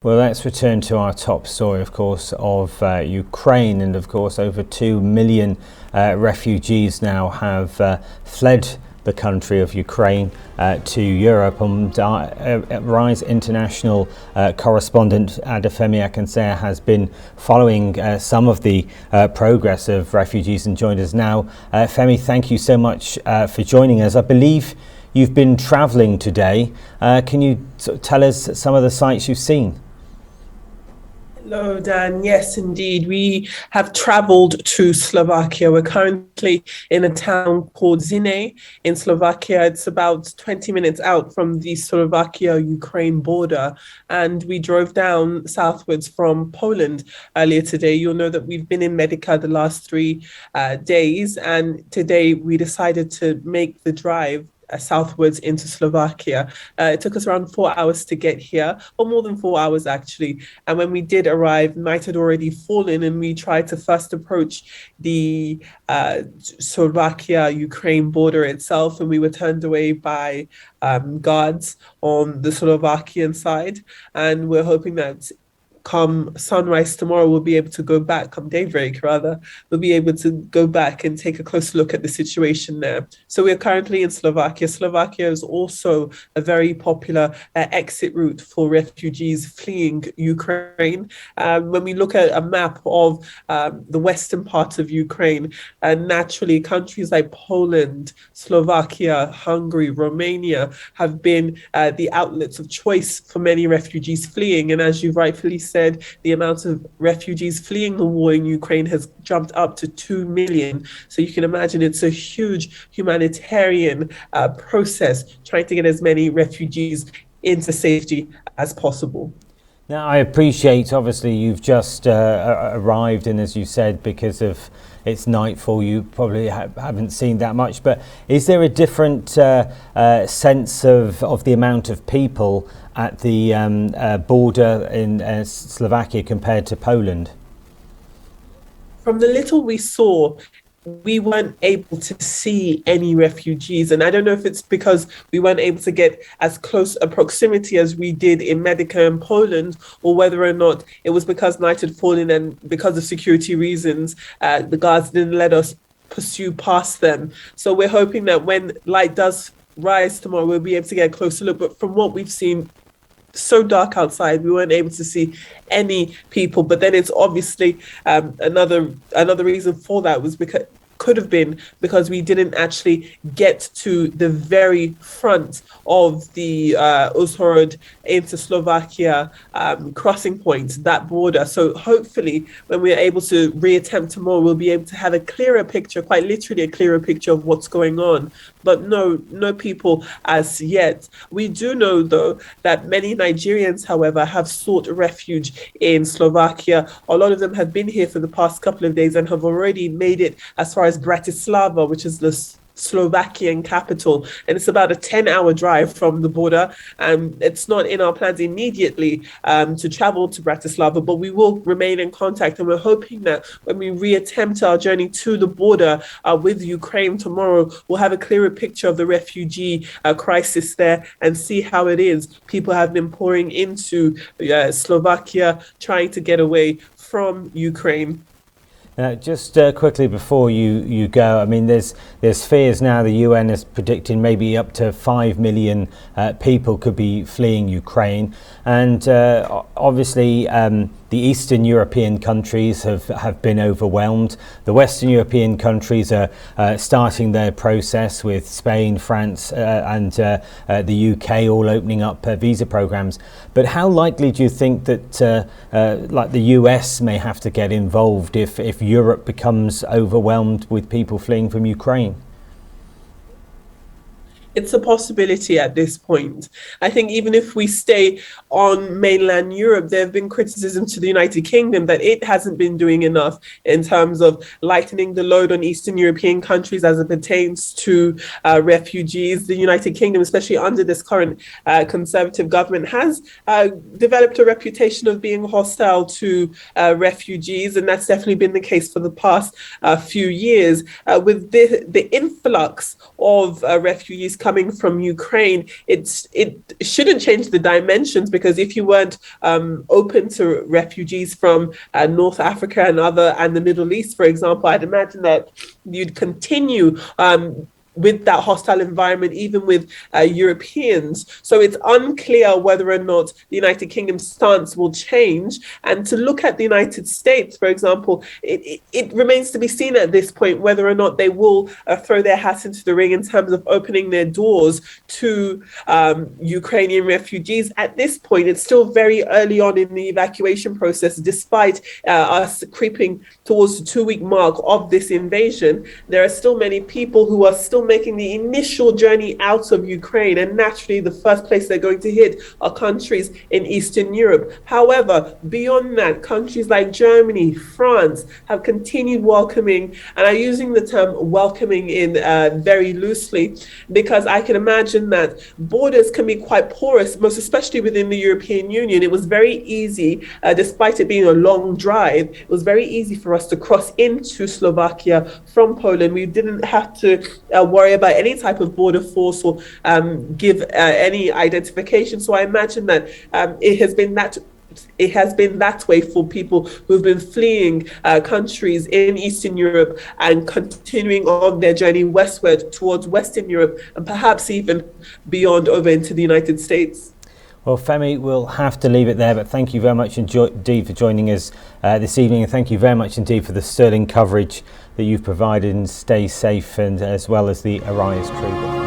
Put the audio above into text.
Well, let's return to our top story, of course, of Ukraine. And of course, over 2 million refugees now have fled the country of Ukraine to Europe. And Rise International Correspondent Adefemi Akinsanya has been following some of the progress of refugees and joined us now. Femi, thank you so much for joining us. I believe you've been travelling today. Can you tell us some of the sights you've seen? Hello, Dan. Yes, indeed. We have traveled to Slovakia. We're currently in a town called Zine in Slovakia. It's about 20 minutes out from the Slovakia-Ukraine border. And we drove down southwards from Poland earlier today. You'll know that we've been in Medica the last 3 days. And today we decided to make the drive southwards into Slovakia. It took us around 4 hours to get here, or more than 4 hours actually. And when we did arrive, night had already fallen, and we tried to first approach the Slovakia-Ukraine border itself, and we were turned away by guards on the Slovakian side. And we're hoping that come sunrise tomorrow, we'll be able to go back, come daybreak rather, we'll be able to go back and take a close look at the situation there. So we're currently in Slovakia. Slovakia is also a very popular exit route for refugees fleeing Ukraine. When we look at a map of the western part of Ukraine, naturally countries like Poland, Slovakia, Hungary, Romania have been the outlets of choice for many refugees fleeing. And as you've rightfully said, the amount of refugees fleeing the war in Ukraine has jumped up to 2 million. So you can imagine it's a huge humanitarian process trying to get as many refugees into safety as possible. Now, I appreciate, obviously, you've just arrived, and as you said, because of it's nightfall, you probably haven't seen that much. But is there a different sense of the amount of people at the border in Slovakia compared to Poland? From the little we saw, we weren't able to see any refugees. And I don't know if it's because we weren't able to get as close a proximity as we did in Medica in Poland, or whether or not it was because night had fallen and because of security reasons, the guards didn't let us pursue past them. So we're hoping that when light does rise tomorrow, we'll be able to get a closer look. But from what we've seen, so dark outside, we weren't able to see any people. But then it's obviously another reason for that was because could have been because we didn't actually get to the very front of the Uzhhorod into Slovakia crossing point, that border. So hopefully when we're able to reattempt tomorrow, we'll be able to have a clearer picture, quite literally a clearer picture of what's going on. But no people as yet. We do know, though, that many Nigerians, however, have sought refuge in Slovakia. A lot of them have been here for the past couple of days and have already made it as far as Bratislava, which is the Slovakian capital, and it's about a 10-hour drive from the border. It's not in our plans immediately to travel to Bratislava, but we will remain in contact, and we're hoping that when we reattempt our journey to the border with Ukraine tomorrow, we'll have a clearer picture of the refugee crisis there and see how it is. People have been pouring into Slovakia, trying to get away from Ukraine. Just quickly before you go, I mean, there's fears now. The UN is predicting maybe up to 5 million people could be fleeing Ukraine, and obviously the Eastern European countries have been overwhelmed. The Western European countries are starting their process with Spain, France, and the UK all opening up visa programs. But how likely do you think that like the US may have to get involved if Europe becomes overwhelmed with people fleeing from Ukraine? It's a possibility at this point. I think even if we stay on mainland Europe, there have been criticism to the United Kingdom that it hasn't been doing enough in terms of lightening the load on Eastern European countries as it pertains to refugees. The United Kingdom, especially under this current Conservative government, has developed a reputation of being hostile to refugees, and that's definitely been the case for the past few years. With the influx of refugees coming from Ukraine, it shouldn't change the dimensions, because if you weren't open to refugees from North Africa and the Middle East, for example, I'd imagine that you'd continue with that hostile environment, even with Europeans. So it's unclear whether or not the United Kingdom's stance will change. And to look at the United States, for example, it remains to be seen at this point whether or not they will throw their hat into the ring in terms of opening their doors to Ukrainian refugees. At this point, it's still very early on in the evacuation process. Despite us creeping towards the 2-week mark of this invasion, there are still many people who are still making the initial journey out of Ukraine, and naturally the first place they're going to hit are countries in Eastern Europe. However, beyond that, countries like Germany, France have continued welcoming, and I'm using the term welcoming in very loosely, because I can imagine that borders can be quite porous, most especially within the European Union. It was very easy, despite it being a long drive, it was very easy for us to cross into Slovakia from Poland. We didn't have to worry about any type of border force or give any identification. So I imagine that it has been that way for people who've been fleeing countries in Eastern Europe and continuing on their journey westward towards Western Europe, and perhaps even beyond over into the United States. Well, Femi, we'll have to leave it there, but thank you very much indeed for joining us this evening, and thank you very much indeed for the sterling coverage that you've provided, and stay safe, and as well as the Arise crew.